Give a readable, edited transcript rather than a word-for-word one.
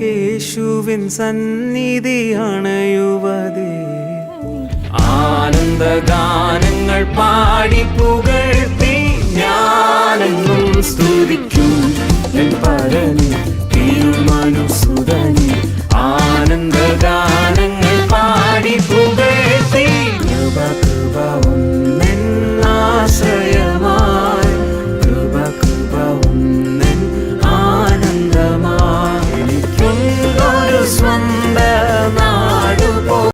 യേശുവിൻ സന്നിധി അണയുവതേ ആനന്ദഗാനങ്ങൾ പാടി പുകഴ്ത്തി ഞാനെന്നും സ്തുതിക്കും എൻ പരനെ തിരുമനസ്സു